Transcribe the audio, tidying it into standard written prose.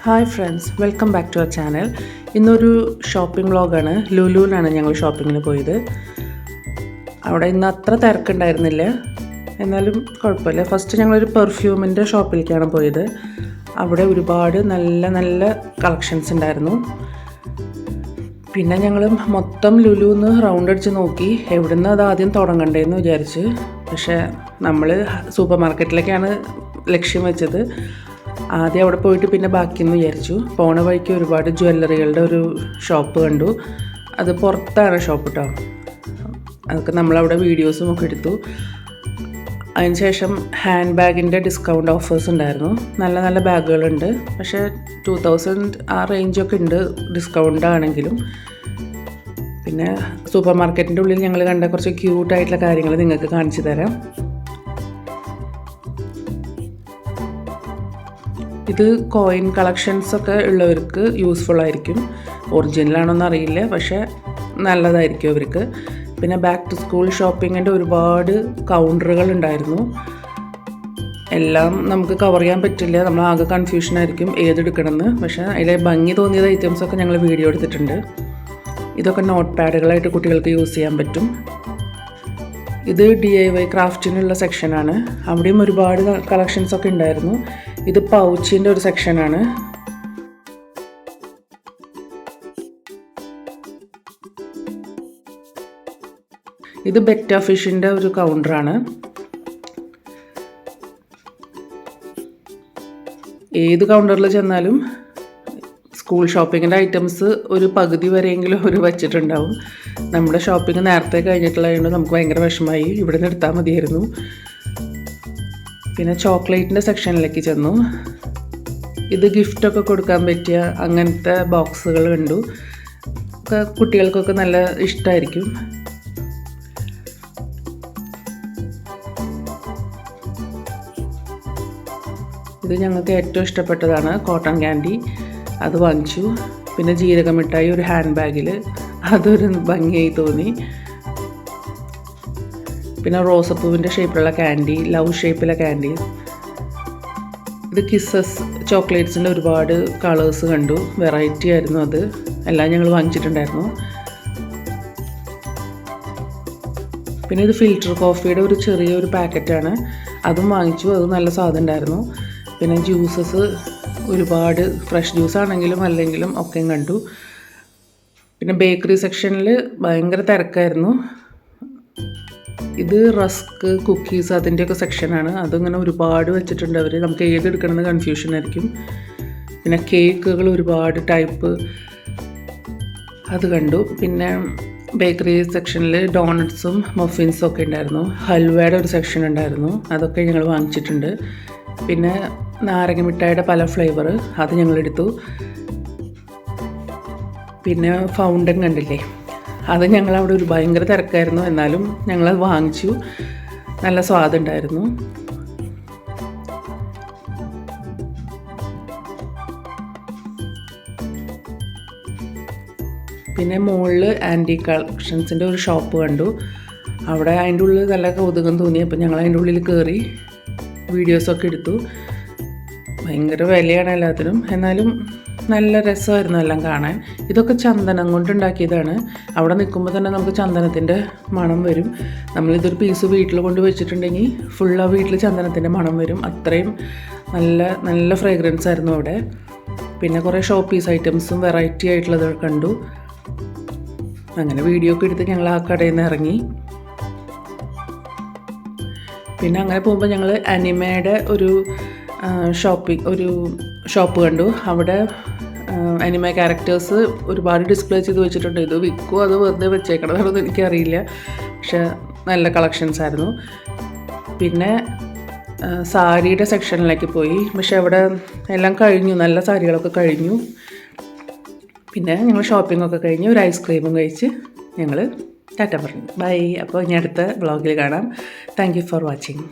Hi friends, welcome back to our channel. ഇന്നൊരു shopping വ്ളോഗാണ്. ലുലുവിലാണ് ഞങ്ങൾ ഷോപ്പിങ്ങിന് പോയത്. അവിടെ ഇന്ന് അത്ര തിരക്കുണ്ടായിരുന്നില്ല, എന്നാലും കുഴപ്പമില്ല. ഫസ്റ്റ് ഞങ്ങളൊരു പെർഫ്യൂമിൻ്റെ ഷോപ്പിലേക്കാണ് പോയത്. അവിടെ ഒരുപാട് നല്ല നല്ല കളക്ഷൻസ് ഉണ്ടായിരുന്നു. പിന്നെ ഞങ്ങൾ മൊത്തം ലുലുന്ന് റൗണ്ട് അടിച്ച് നോക്കി എവിടുന്ന് അത് ആദ്യം തുടങ്ങണ്ടേന്ന് വിചാരിച്ച്. പക്ഷേ നമ്മൾ സൂപ്പർ മാർക്കറ്റിലേക്കാണ് ലക്ഷ്യം വെച്ചത്. ആദ്യം അവിടെ പോയിട്ട് പിന്നെ ബാക്കിയെന്ന് വിചാരിച്ചു. പോണ വഴിക്ക് ഒരുപാട് ജ്വല്ലറികളുടെ ഒരു ഷോപ്പ് കണ്ടു. അത് പുറത്താണ് ഷോപ്പ് കേട്ടോ. അതൊക്കെ നമ്മളവിടെ വീഡിയോസും ഒക്കെ എടുത്തു. അതിനുശേഷം ഹാൻഡ് ബാഗിൻ്റെ ഡിസ്കൗണ്ട് ഓഫേഴ്സ് ഉണ്ടായിരുന്നു. നല്ല നല്ല ബാഗുകളുണ്ട്. പക്ഷേ 2000 ആ റേഞ്ചൊക്കെ ഉണ്ട് ഡിസ്കൗണ്ട് ആണെങ്കിലും. പിന്നെ സൂപ്പർ മാർക്കറ്റിൻ്റെ ഉള്ളിൽ ഞങ്ങൾ കണ്ട കുറച്ച് ക്യൂട്ടായിട്ടുള്ള കാര്യങ്ങൾ നിങ്ങൾക്ക് കാണിച്ചു തരാം. ഇത് കോയിൻ കളക്ഷൻസൊക്കെ ഉള്ളവർക്ക് യൂസ്ഫുൾ ആയിരിക്കും. ഒറിജിനലാണോന്ന് അറിയില്ല, പക്ഷേ നല്ലതായിരിക്കും അവർക്ക്. പിന്നെ ബാക്ക് ടു സ്കൂൾ ഷോപ്പിങ്ങിൻ്റെ ഒരുപാട് കൗണ്ടറുകൾ ഉണ്ടായിരുന്നു. എല്ലാം നമുക്ക് കവർ ചെയ്യാൻ പറ്റില്ല, നമ്മൾ ആകെ കൺഫ്യൂഷനായിരിക്കും ഏതെടുക്കണമെന്ന്. പക്ഷേ അതിലെ ഭംഗി തോന്നിയത് ഐറ്റംസൊക്കെ ഞങ്ങൾ വീഡിയോ എടുത്തിട്ടുണ്ട്. ഇതൊക്കെ നോട്ട് പാഡുകളായിട്ട് കുട്ടികൾക്ക് യൂസ് ചെയ്യാൻ പറ്റും. ഇത് DIY ക്രാഫ്റ്റിനുള്ള സെക്ഷനാണ്. അവിടെയും ഒരുപാട് കളക്ഷൻസൊക്കെ ഉണ്ടായിരുന്നു. ഇത് പൗച്ചിൻ്റെ ഒരു സെക്ഷനാണ്. ഇത് ബെറ്റ ഫിഷിൻ്റെ ഒരു കൗണ്ടറാണ്. ഏത് കൗണ്ടറിൽ ചെന്നാലും സ്കൂൾ ഷോപ്പിങ്ങിൻ്റെ ഐറ്റംസ് ഒരു പകുതി വരെയെങ്കിലും അവർ വച്ചിട്ടുണ്ടാവും. നമ്മുടെ ഷോപ്പിംഗ് നേരത്തെ കഴിഞ്ഞിട്ടുള്ളതുകൊണ്ട് നമുക്ക് ഭയങ്കര വിഷമമായി. ഇവിടെ നിന്ന് എടുത്താൽ മതിയായിരുന്നു. പിന്നെ ചോക്ലേറ്റിൻ്റെ സെക്ഷനിലേക്ക് ചെന്നു. ഇത് ഗിഫ്റ്റൊക്കെ കൊടുക്കാൻ പറ്റിയ അങ്ങനത്തെ ബോക്സുകൾ കണ്ടു. കുട്ടികൾക്കൊക്കെ നല്ല ഇഷ്ടമായിരിക്കും. ഇത് ഞങ്ങൾക്ക് ഏറ്റവും ഇഷ്ടപ്പെട്ടതാണ്, കോട്ടൺ ക്യാൻഡി. അത് വാങ്ങിച്ചു. പിന്നെ ജീരകമിഠായി ഒരു ഹാൻഡ് ബാഗിൽ, അതൊരു ഭംഗിയായി തോന്നി. പിന്നെ റോസപ്പൂവിൻ്റെ ഷേപ്പിലുള്ള ക്യാൻഡി, ലവ് ഷേപ്പിലെ ക്യാൻഡി. ഇത് കിസ്സസ് ചോക്ലേറ്റ്സിൻ്റെ ഒരുപാട് കളേഴ്സ് കണ്ടു. വെറൈറ്റി ആയിരുന്നു അത്. എല്ലാം ഞങ്ങൾ വാങ്ങിച്ചിട്ടുണ്ടായിരുന്നു. പിന്നെ ഇത് ഫിൽറ്റർ കോഫിയുടെ ഒരു ചെറിയൊരു പാക്കറ്റാണ്. അതും വാങ്ങിച്ചു. അത് നല്ല സാധനം ഉണ്ടായിരുന്നു. പിന്നെ ജ്യൂസസ് ഒരുപാട്, ഫ്രഷ് ജ്യൂസ് ആണെങ്കിലും അല്ലെങ്കിലും ഒക്കെ കണ്ടു. പിന്നെ ബേക്കറി സെക്ഷനിൽ ഭയങ്കര തിരക്കായിരുന്നു. ഇത് റസ്ക്, കുക്കീസ് അതിൻ്റെയൊക്കെ സെക്ഷനാണ്. അതിങ്ങനെ ഒരുപാട് വെച്ചിട്ടുണ്ട് അവർ. നമുക്ക് ഏതെടുക്കണമെന്ന് കൺഫ്യൂഷൻ ആയിരിക്കും. പിന്നെ കേക്കുകൾ ഒരുപാട് ടൈപ്പ്, അത് കണ്ടു. പിന്നെ ബേക്കറി സെക്ഷനിൽ ഡോണറ്റ്സും മഫിൻസും ഒക്കെ ഉണ്ടായിരുന്നു. ഹൽവയുടെ ഒരു സെക്ഷൻ ഉണ്ടായിരുന്നു. അതൊക്കെ ഞങ്ങൾ വാങ്ങിച്ചിട്ടുണ്ട്. പിന്നെ നാരങ്ങ മിഠായിയുടെ പല ഫ്ലേവർ, അത് ഞങ്ങളെടുത്തു. പിന്നെ ഫൗണ്ടൻ കണ്ടില്ലേ, അത് ഞങ്ങളവിടെ ഒരു ഭയങ്കര തിരക്കായിരുന്നു. എന്നാലും ഞങ്ങളത് വാങ്ങിച്ചു. നല്ല സ്വാദുണ്ടായിരുന്നു. പിന്നെ മുകളിൽ ആൻറ്റി കളക്ഷൻസിൻ്റെ ഒരു ഷോപ്പ് കണ്ടു. അവിടെ അതിൻ്റെ ഉള്ളിൽ നല്ല കൗതുകം തോന്നി. അപ്പം ഞങ്ങൾ അതിൻ്റെ ഉള്ളിൽ കയറി വീഡിയോസൊക്കെ എടുത്തു. ഭയങ്കര വിലയാണ് എല്ലാത്തിനും, എന്നാലും നല്ല രസമായിരുന്നു എല്ലാം കാണാൻ. ഇതൊക്കെ ചന്ദനം കൊണ്ടുണ്ടാക്കിയതാണ്. അവിടെ നിൽക്കുമ്പോൾ തന്നെ നമുക്ക് ചന്ദനത്തിൻ്റെ മണം വരും. നമ്മളിതൊരു പീസ് വീട്ടിൽ കൊണ്ട് വെച്ചിട്ടുണ്ടെങ്കിൽ ഫുൾ ആ വീട്ടിൽ ചന്ദനത്തിൻ്റെ മണം വരും. അത്രയും നല്ല നല്ല ഫ്രേഗ്രൻസ് ആയിരുന്നു അവിടെ. പിന്നെ കുറേ ഷോ പീസ് ഐറ്റംസും വെറൈറ്റി ആയിട്ടുള്ളത് കണ്ടു. അങ്ങനെ വീഡിയോ ഒക്കെ എടുത്ത് ഞങ്ങൾ ആ കടയിൽ നിന്ന് ഇറങ്ങി. പിന്നെ അങ്ങനെ പോകുമ്പോൾ ഞങ്ങൾ അനിമയുടെ ഒരു ഷോപ്പ് കണ്ടു. അവിടെ അനിമ ക്യാരക്ടേഴ്സ് ഒരുപാട് ഡിസ്പ്ലേ ചെയ്ത് വെച്ചിട്ടുണ്ട്. ഇത് വിൽക്കുമോ അത് വെറുതെ വെച്ചേക്കണതാണെന്ന് എനിക്കറിയില്ല. പക്ഷെ നല്ല കളക്ഷൻസ് ആയിരുന്നു. പിന്നെ സാരിയുടെ സെക്ഷനിലേക്ക് പോയി. പക്ഷെ അവിടെ എല്ലാം കഴിഞ്ഞു, നല്ല സാരികളൊക്കെ കഴിഞ്ഞു. പിന്നെ ഞങ്ങൾ ഷോപ്പിങ്ങൊക്കെ കഴിഞ്ഞ് ഒരു ഐസ്ക്രീമും കഴിച്ച് ഞങ്ങൾ ടാറ്റ പറഞ്ഞു. ബൈ. അപ്പോൾ ഇനി അടുത്ത വ്ളോഗിൽ കാണാം. Thank you for watching.